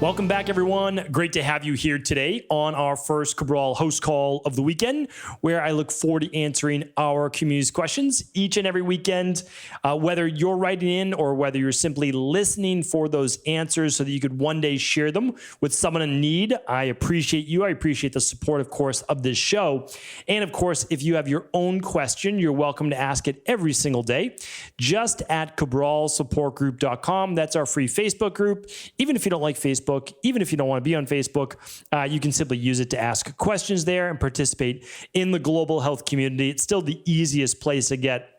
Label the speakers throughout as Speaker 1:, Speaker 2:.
Speaker 1: Welcome back, everyone. Great to have you here today on our first Cabral HouseCall of the weekend, where I look forward to answering our community's questions each and every weekend, whether you're writing in or whether you're simply listening for those answers so that you could one day share them with someone in need. I appreciate you. I appreciate the support, of course, of this show. And of course, if you have your own question, you're welcome to ask it every single day just at cabralsupportgroup.com. That's our free Facebook group. Even if you don't like Facebook, even if you don't want to be on Facebook, you can simply use it to ask questions there and participate in the global health community. It's still the easiest place to get.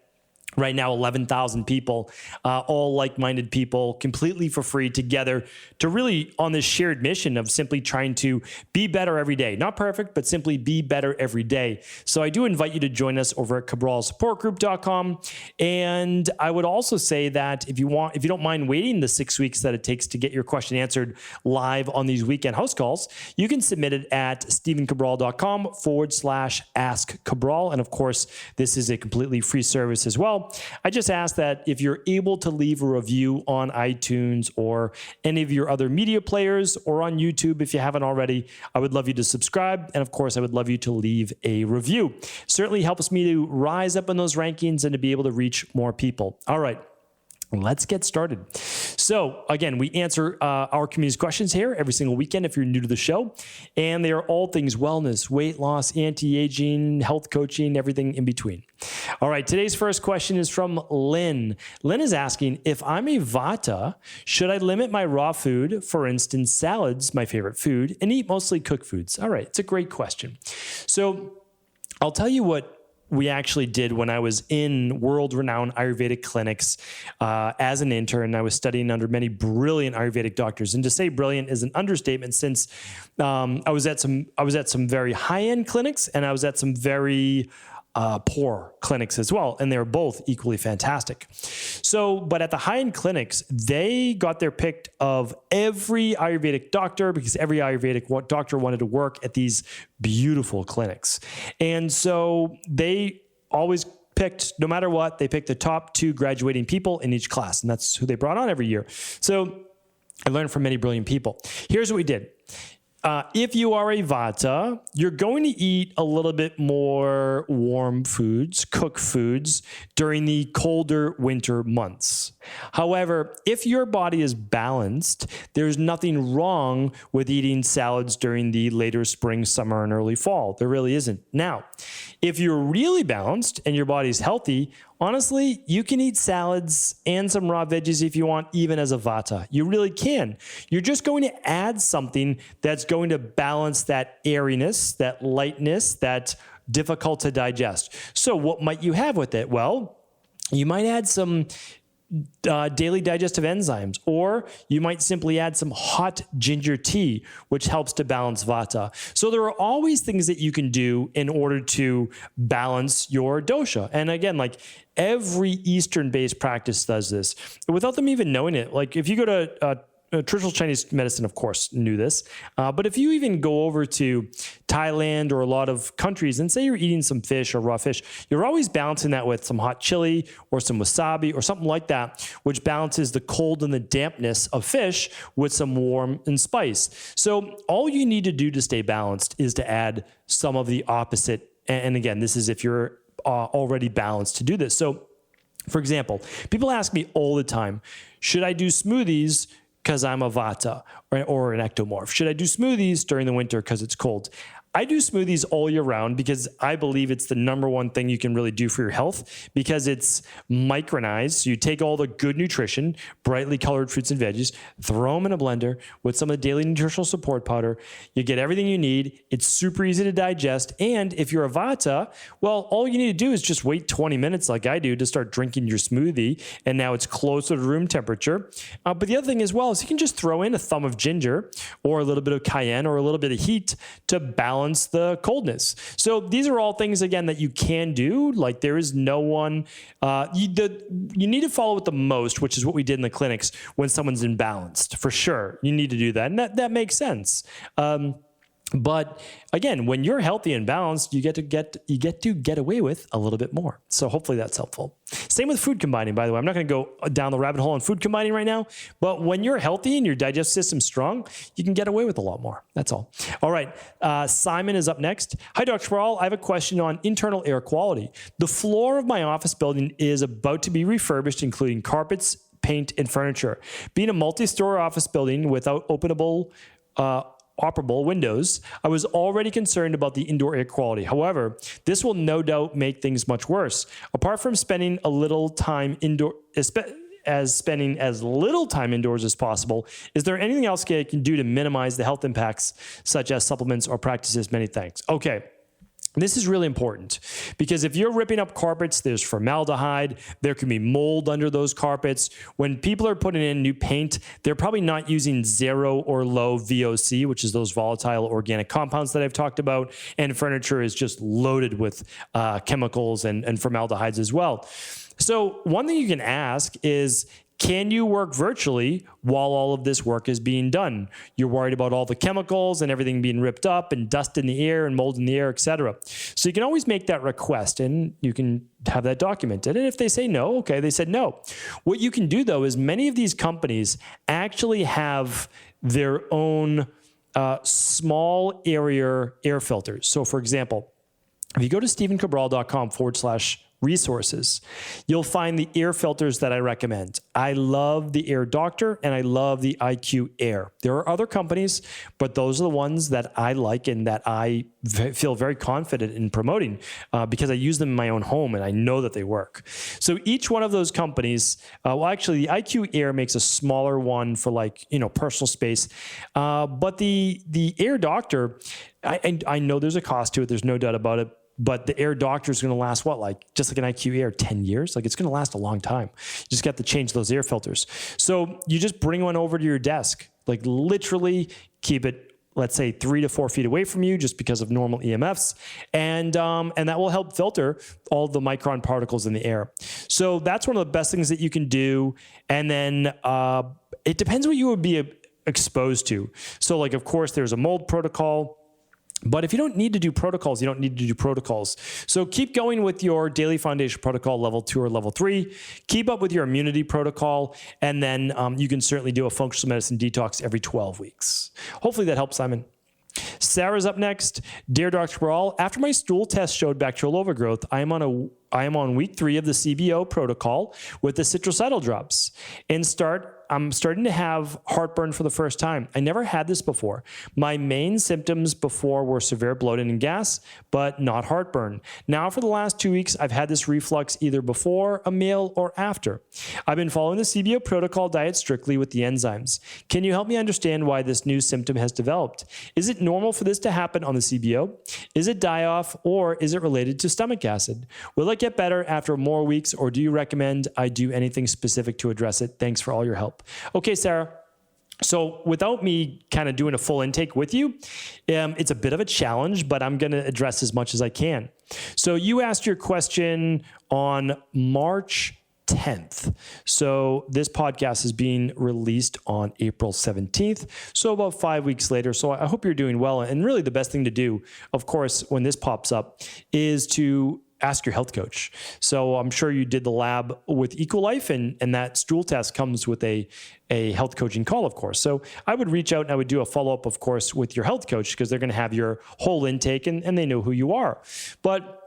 Speaker 1: Right now, 11,000 people, all like-minded people, completely for free together to really on this shared mission of simply trying to be better every day. Not perfect, but simply be better every day. So I do invite you to join us over at cabralsupportgroup.com. And I would also say that if you don't mind waiting the 6 weeks that it takes to get your question answered live on these weekend house calls, you can submit it at stephencabral.com/ask Cabral. And of course, this is a completely free service as well. I just ask that if you're able to leave a review on iTunes or any of your other media players or on YouTube, if you haven't already, I would love you to subscribe. And of course, I would love you to leave a review. Certainly helps me to rise up in those rankings and to be able to reach more people. All right. Let's get started. So again, we answer our community's questions here every single weekend if you're new to the show. And they are all things wellness, weight loss, anti-aging, health coaching, everything in between. All right, today's first question is from Lynn. Lynn is asking, if I'm a Vata, should I limit my raw food, for instance, salads, my favorite food, and eat mostly cooked foods? All right, it's a great question. So I'll tell you what we actually did when I was in world-renowned Ayurvedic clinics as an intern. I was studying under many brilliant Ayurvedic doctors, and to say brilliant is an understatement, since I was at some very high-end clinics and I was at some very poor clinics as well, and they're both equally fantastic. So, but at the high-end clinics, they got their pick of every Ayurvedic doctor because every Ayurvedic doctor wanted to work at these beautiful clinics. And so they always picked, no matter what, they picked the top 2 graduating people in each class, and that's who they brought on every year. So I learned from many brilliant people. Here's what we did. If you are a Vata, you're going to eat a little bit more warm foods, cooked foods during the colder winter months. However, if your body is balanced, there's nothing wrong with eating salads during the later spring, summer, and early fall. There really isn't. Now, if you're really balanced and your body's healthy, honestly, you can eat salads and some raw veggies if you want, even as a Vata. You really can. You're just going to add something that's going to balance that airiness, that lightness, that difficult to digest. So what might you have with it? Well, you might add some daily digestive enzymes, or you might simply add some hot ginger tea, which helps to balance Vata. So there are always things that you can do in order to balance your dosha. And again, like every Eastern-based practice does this without them even knowing it. Like if you go to traditional Chinese medicine, of course, knew this. But if you even go over to Thailand or a lot of countries and say you're eating some fish or raw fish, you're always balancing that with some hot chili or some wasabi or something like that, which balances the cold and the dampness of fish with some warm and spice. So all you need to do to stay balanced is to add some of the opposite. And again, this is if you're already balanced to do this. So for example, people ask me all the time, should I do smoothies because I'm a Vata or an ectomorph? Should I do smoothies during the winter because it's cold? I do smoothies all year round because I believe it's the number one thing you can really do for your health, because it's micronized. So you take all the good nutrition, brightly colored fruits and veggies, throw them in a blender with some of the daily nutritional support powder. You get everything you need. It's super easy to digest. And if you're a Vata, well, all you need to do is just wait 20 minutes like I do to start drinking your smoothie. And now it's closer to room temperature. But the other thing as well is you can just throw in a thumb of ginger or a little bit of cayenne or a little bit of heat to balance the coldness. So these are all things, again, that you can do. Like there is no one, you need to follow it the most, which is what we did in the clinics when someone's imbalanced, for sure. You need to do that. And that makes sense. But again, when you're healthy and balanced, you get to get away with a little bit more. So hopefully that's helpful. Same with food combining, by the way. I'm not going to go down the rabbit hole on food combining right now, but when you're healthy and your digestive system's strong, you can get away with a lot more. That's all. All right. Simon is up next. Hi, Dr. Cabral. I have a question on internal air quality. The floor of my office building is about to be refurbished, including carpets, paint, and furniture. Being a multi-story office building without operable windows, I was already concerned about the indoor air quality. However, this will no doubt make things much worse. Apart from spending a little time spending as little time indoors as possible, is there anything else I can do to minimize the health impacts, such as supplements or practices? Many thanks. Okay. This is really important because if you're ripping up carpets, there's formaldehyde, there can be mold under those carpets. When people are putting in new paint, they're probably not using zero or low VOC, which is those volatile organic compounds that I've talked about. And furniture is just loaded with chemicals and formaldehydes as well. So one thing you can ask is, can you work virtually while all of this work is being done? You're worried about all the chemicals and everything being ripped up and dust in the air and mold in the air, etc. So you can always make that request and you can have that documented. And if they say no, okay, they said no. What you can do though is many of these companies actually have their own small area air filters. So for example, if you go to stephencabral.com/resources, you'll find the air filters that I recommend. I love the Air Doctor and I love the IQ Air. There are other companies, but those are the ones that I like and that I feel very confident in promoting because I use them in my own home and I know that they work. So each one of those companies, well, actually the IQ Air makes a smaller one for personal space, but the Air Doctor, I know there's a cost to it. There's no doubt about it. But the Air Doctor is going to last just like an IQ Air, 10 years? It's going to last a long time. You just got to change those air filters. So you just bring one over to your desk, literally keep it, let's say 3 to 4 feet away from you just because of normal EMFs. And that will help filter all the micron particles in the air. So that's one of the best things that you can do. And then it depends what you would be exposed to. So of course, there's a mold protocol. But if you don't need to do protocols, you don't need to do protocols. So keep going with your daily foundation protocol, level 2 or level 3. Keep up with your immunity protocol. And then you can certainly do a functional medicine detox every 12 weeks. Hopefully that helps, Simon. Sarah's up next. Dear Dr. Cabral, after my stool test showed bacterial overgrowth, I am on week 3 of the CBO protocol with the citrocidal drops. I'm starting to have heartburn for the first time. I never had this before. My main symptoms before were severe bloating and gas, but not heartburn. Now for the last 2 weeks, I've had this reflux either before a meal or after. I've been following the CBO protocol diet strictly with the enzymes. Can you help me understand why this new symptom has developed? Is it normal for this to happen on the CBO? Is it die-off or is it related to stomach acid? Will it get better after more weeks or do you recommend I do anything specific to address it? Thanks for all your help. Okay, Sarah. So without me kind of doing a full intake with you, it's a bit of a challenge, but I'm going to address as much as I can. So you asked your question on March 10th. So this podcast is being released on April 17th. So about 5 weeks later. So I hope you're doing well. And really the best thing to do, of course, when this pops up is to ask your health coach. So I'm sure you did the lab with Ecolife and that stool test comes with a health coaching call, of course. So I would reach out and I would do a follow-up, of course, with your health coach because they're going to have your whole intake and they know who you are. But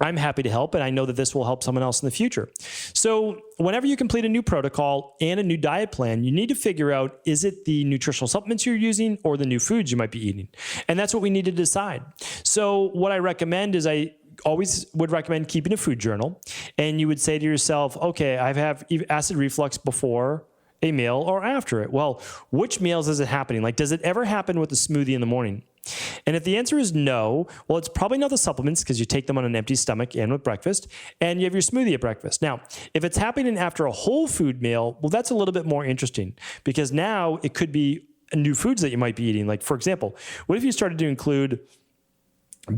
Speaker 1: I'm happy to help, and I know that this will help someone else in the future. So whenever you complete a new protocol and a new diet plan, you need to figure out, is it the nutritional supplements you're using or the new foods you might be eating? And that's what we need to decide. So what I recommend is I always would recommend keeping a food journal, and you would say to yourself, okay, I have acid reflux before a meal or after it. Well, which meals is it happening? Does it ever happen with a smoothie in the morning? And if the answer is no, well, it's probably not the supplements because you take them on an empty stomach and with breakfast, and you have your smoothie at breakfast. Now, if it's happening after a whole food meal, well, that's a little bit more interesting because now it could be new foods that you might be eating. For example, what if you started to include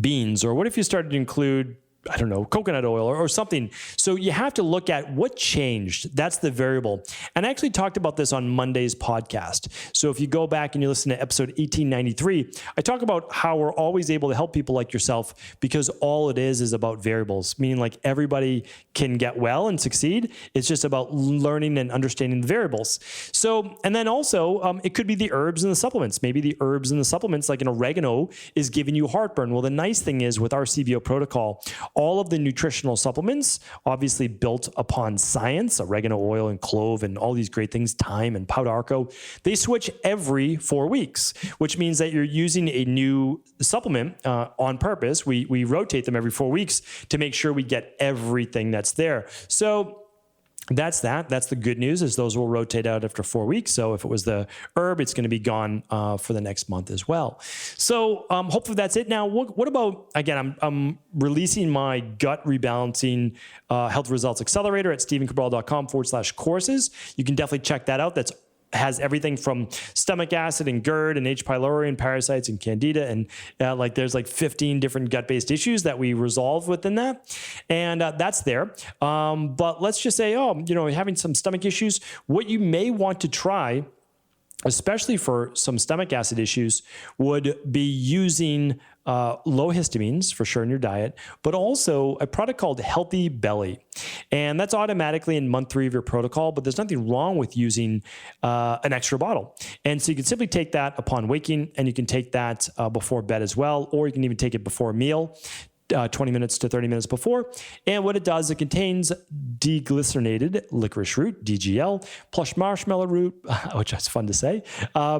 Speaker 1: beans, or what if you started to include I don't know, coconut oil or something. So you have to look at what changed. That's the variable. And I actually talked about this on Monday's podcast. So if you go back and you listen to episode 1893, I talk about how we're always able to help people like yourself because all it is about variables, meaning like everybody can get well and succeed. It's just about learning and understanding the variables. So, and then also it could be the herbs and the supplements. Maybe the herbs and the supplements like an oregano is giving you heartburn. Well, the nice thing is with our CBO protocol, all of the nutritional supplements, obviously built upon science, oregano oil and clove and all these great things, thyme and powder arco, they switch every 4 weeks, which means that you're using a new supplement on purpose. We rotate them every 4 weeks to make sure we get everything that's there. So that's that. That's the good news is those will rotate out after 4 weeks. So if it was the herb, it's going to be gone for the next month as well. So hopefully that's it. Now, what about, again, I'm releasing my gut rebalancing health results accelerator at stephencabral.com/courses. You can definitely check that out. That's has everything from stomach acid and GERD and H. pylori and parasites and candida. And like there's like 15 different gut-based issues that we resolve within that. And that's there. But let's just say, having some stomach issues, what you may want to try, especially for some stomach acid issues, would be using low histamines for sure in your diet, but also a product called Healthy Belly. And that's automatically in month 3 of your protocol, but there's nothing wrong with using an extra bottle. And so you can simply take that upon waking, and you can take that before bed as well, or you can even take it before a meal. 20 minutes to 30 minutes before. And what it does, it contains deglycerinated licorice root, DGL, plus marshmallow root, which is fun to say,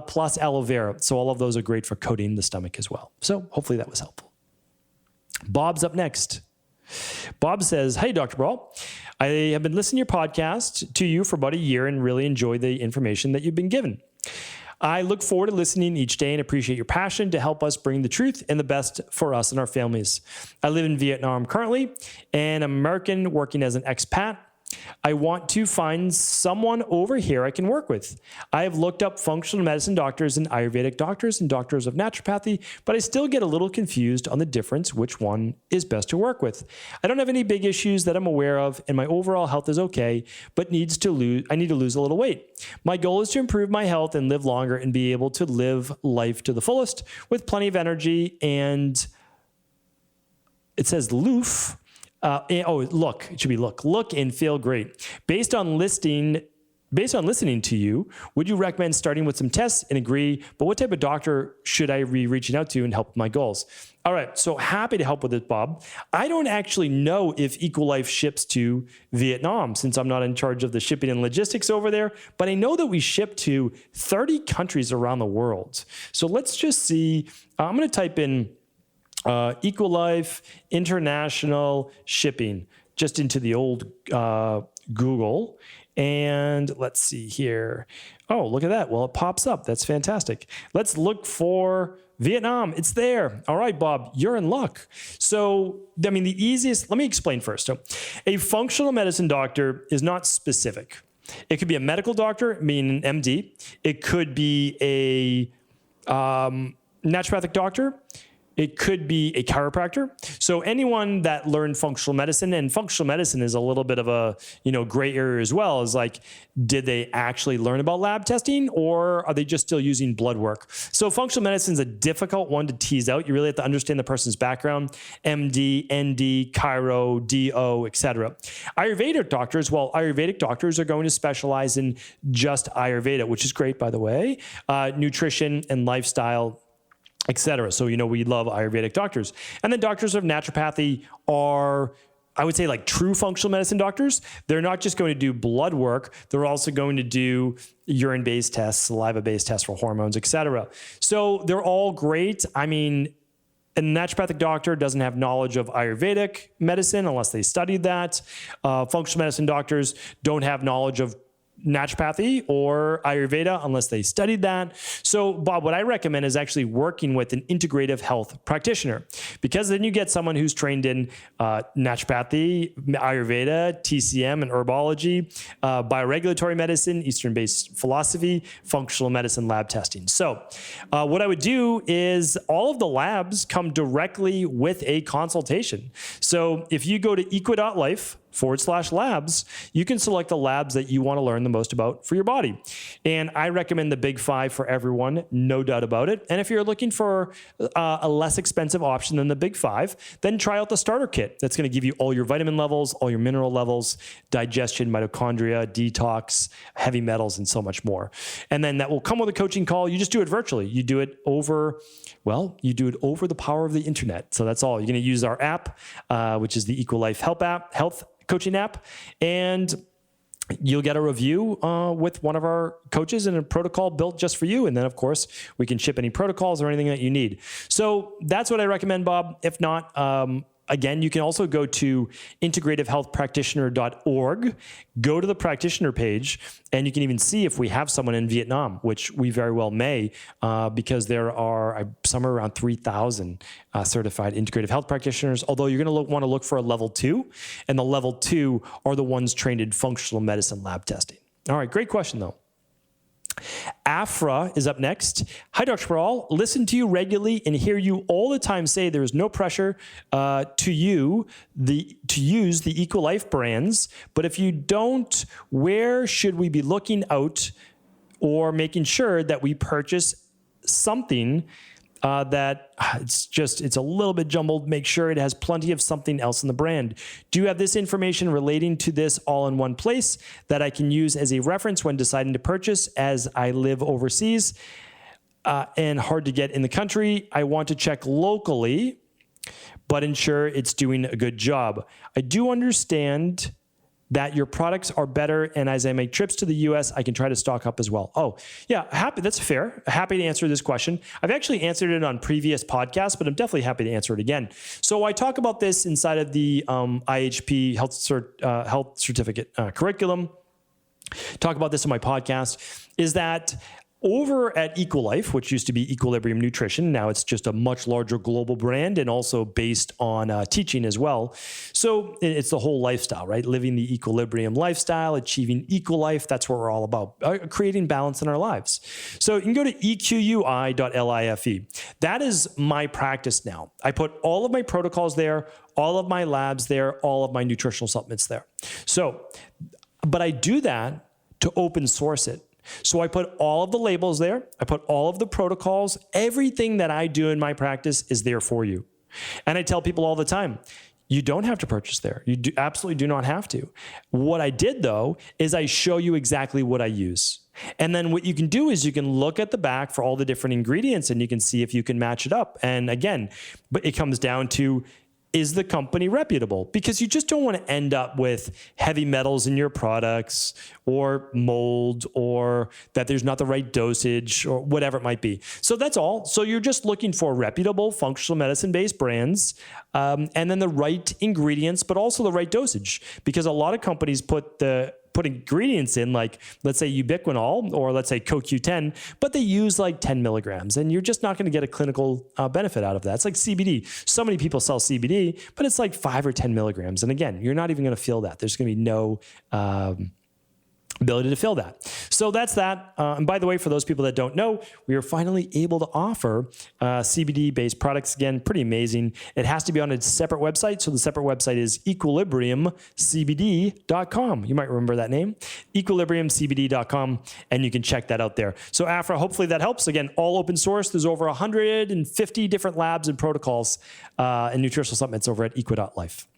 Speaker 1: plus aloe vera. So all of those are great for coating the stomach as well. So hopefully that was helpful. Bob's up next. Bob says, "Hey, Dr. Brawl, I have been listening to your podcast to you for about a year and really enjoy the information that you've been given. I look forward to listening each day and appreciate your passion to help us bring the truth and the best for us and our families. I live in Vietnam currently and I'm American working as an expat. I want to find someone over here I can work with. I have looked up functional medicine doctors and Ayurvedic doctors and doctors of naturopathy, but I still get a little confused on the difference, which one is best to work with. I don't have any big issues that I'm aware of, and my overall health is okay, but I need to lose a little weight. My goal is to improve my health and live longer and be able to live life to the fullest with plenty of energy and it says loof. It should be look and feel great. Based on listening to you, would you recommend starting with some tests and agree, but what type of doctor should I be reaching out to and help my goals? All right, so happy to help with it, Bob. I don't actually know if Equalife ships to Vietnam since I'm not in charge of the shipping and logistics over there, but I know that we ship to 30 countries around the world. So let's just see. I'm going to type in Equalife international shipping just into the old Google. And let's see here. Oh, look at that. Well, it pops up. That's fantastic. Let's look for Vietnam. It's there. All right, Bob, you're in luck. So, the easiest, let me explain first. So, a functional medicine doctor is not specific. It could be a medical doctor, meaning an MD. It could be a naturopathic doctor. It could be a chiropractor. So anyone that learned functional medicine, and functional medicine is a little bit of a gray area as well, is like, did they actually learn about lab testing or are they just still using blood work? So functional medicine is a difficult one to tease out. You really have to understand the person's background, MD, ND, chiro, DO, etc. Ayurvedic doctors are going to specialize in just Ayurveda, which is great, by the way, nutrition and lifestyle, etc. So, we love Ayurvedic doctors. And then doctors of naturopathy are, I would say, like true functional medicine doctors. They're not just going to do blood work. They're also going to do urine-based tests, saliva-based tests for hormones, etc. So they're all great. A naturopathic doctor doesn't have knowledge of Ayurvedic medicine unless they studied that. Functional medicine doctors don't have knowledge of naturopathy or Ayurveda unless they studied that. So, Bob, what I recommend is actually working with an integrative health practitioner, because then you get someone who's trained in naturopathy, Ayurveda, TCM, and herbology, bioregulatory medicine, Eastern-based philosophy, functional medicine, lab testing. So, what I would do is all of the labs come directly with a consultation. So, if you go to equa.life/labs, you can select the labs that you want to learn the most about for your body. And I recommend the big 5 for everyone, no doubt about it. And if you're looking for a less expensive option than the big 5, then try out the starter kit. That's going to give you all your vitamin levels, all your mineral levels, digestion, mitochondria, detox, heavy metals, and so much more. And then that will come with a coaching call. You just do it virtually. You do it over the power of the internet. So that's all. You're going to use our app, which is the Equal Life Health coaching app, and you'll get a review with one of our coaches and a protocol built just for you. And then, of course, we can ship any protocols or anything that you need. So that's what I recommend, Bob. If not, again, you can also go to integrativehealthpractitioner.org, go to the practitioner page, and you can even see if we have someone in Vietnam, which we very well may, because there are somewhere around 3,000 certified integrative health practitioners, although you're going to want to look for a level 2, and the level 2 are the ones trained in functional medicine lab testing. All right, great question, though. Afra is up next. Hi, Dr. Cabral. Listen to you regularly and hear you all the time say there is no pressure to use the Equal Life brands. But if you don't, where should we be looking out or making sure that we purchase something that it's a little bit jumbled? Make sure it has plenty of something else in the brand. Do you have this information relating to this all in one place that I can use as a reference when deciding to purchase, as I live overseas and hard to get in the country? I want to check locally, but ensure it's doing a good job. I do understand that your products are better, and as I make trips to the US, I can try to stock up as well. Oh, yeah, that's fair. Happy to answer this question. I've actually answered it on previous podcasts, but I'm definitely happy to answer it again. So I talk about this inside of the IHP health certificate curriculum. Talk about this on my podcast, is that over at Equal Life, which used to be Equilibrium Nutrition, now it's just a much larger global brand and also based on teaching as well. So it's the whole lifestyle, right? Living the equilibrium lifestyle, achieving equal life. That's what we're all about, creating balance in our lives. So you can go to equi.life. That is my practice now. I put all of my protocols there, all of my labs there, all of my nutritional supplements there. So, but I do that to open source it. So I put all of the labels there. I put all of the protocols. Everything that I do in my practice is there for you. And I tell people all the time, you don't have to purchase there. You absolutely do not have to. What I did, though, is I show you exactly what I use. And then what you can do is you can look at the back for all the different ingredients and you can see if you can match it up. And again, but it comes down to, is the company reputable? Because you just don't want to end up with heavy metals in your products or mold or that there's not the right dosage or whatever it might be. So that's all. So you're just looking for reputable functional medicine-based brands and then the right ingredients, but also the right dosage. Because a lot of companies put ingredients in, like, let's say ubiquinol or let's say CoQ10, but they use like 10 milligrams and you're just not going to get a clinical benefit out of that. It's like CBD. So many people sell CBD, but it's like 5 or 10 milligrams. And again, you're not even going to feel that. There's going to be no ability to fill that. So that's that. And by the way, for those people that don't know, we are finally able to offer CBD-based products again. Pretty amazing. It has to be on a separate website. So the separate website is equilibriumcbd.com. You might remember that name, equilibriumcbd.com, and you can check that out there. So Afra, hopefully that helps. Again, all open source. There's over 150 different labs and protocols and nutritional supplements over at equa.life.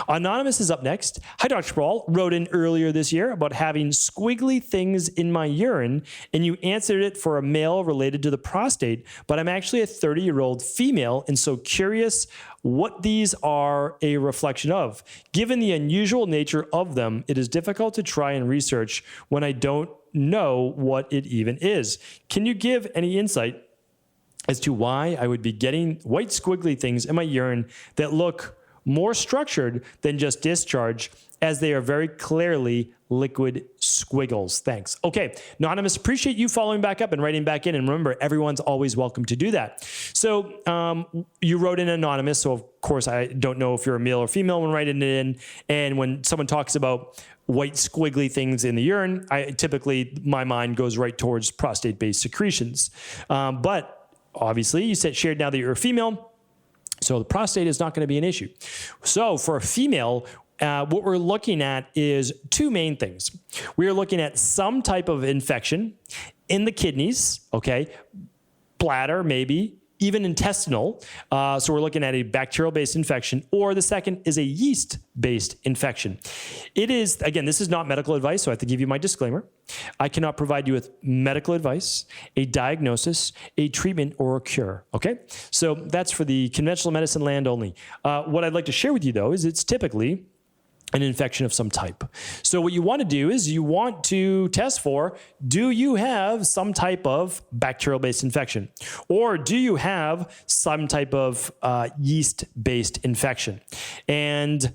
Speaker 1: Anonymous is up next. Hi, Dr. Cabral. Wrote in earlier this year about having squiggly things in my urine, and you answered it for a male related to the prostate, but I'm actually a 30-year-old female and so curious what these are a reflection of. Given the unusual nature of them, it is difficult to try and research when I don't know what it even is. Can you give any insight as to why I would be getting white squiggly things in my urine that look more structured than just discharge, as they are very clearly liquid squiggles. Thanks. Okay, Anonymous, appreciate you following back up and writing back in. And remember, everyone's always welcome to do that. So you wrote in Anonymous, so of course I don't know if you're a male or female when writing it in. And when someone talks about white squiggly things in the urine, my mind goes right towards prostate-based secretions. But obviously, you shared now that you're a female, so the prostate is not going to be an issue. So for a female, what we're looking at is two main things. We are looking at some type of infection in the kidneys, okay, bladder maybe, even intestinal. So we're looking at a bacterial-based infection, or the second is a yeast-based infection. It is, again, this is not medical advice, so I have to give you my disclaimer. I cannot provide you with medical advice, a diagnosis, a treatment, or a cure, okay? So that's for the conventional medicine land only. What I'd like to share with you, though, is it's typically an infection of some type. So what you want to do is you want to test for, do you have some type of bacterial-based infection? Or do you have some type of yeast-based infection? And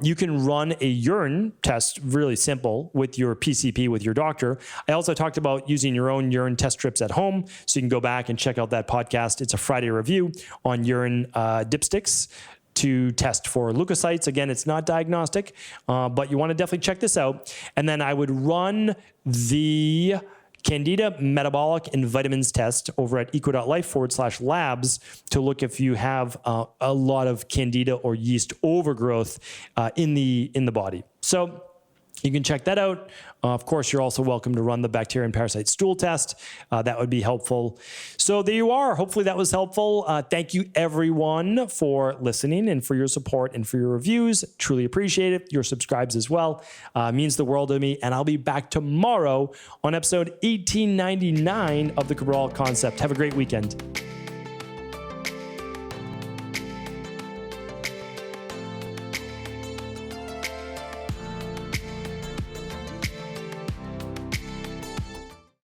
Speaker 1: you can run a urine test, really simple, with your PCP, with your doctor. I also talked about using your own urine test strips at home, so you can go back and check out that podcast. It's a Friday review on urine dipsticks to test for leukocytes. Again, it's not diagnostic, but you want to definitely check this out. And then I would run the Candida metabolic and vitamins test over at eco.life/labs to look if you have a lot of Candida or yeast overgrowth in the body. So you can check that out. Of course, you're also welcome to run the bacteria and parasite stool test. That would be helpful. So there you are. Hopefully that was helpful. Thank you, everyone, for listening and for your support and for your reviews. Truly appreciate it. Your subscribes as well. Means the world to me. And I'll be back tomorrow on episode 1899 of the Cabral Concept. Have a great weekend.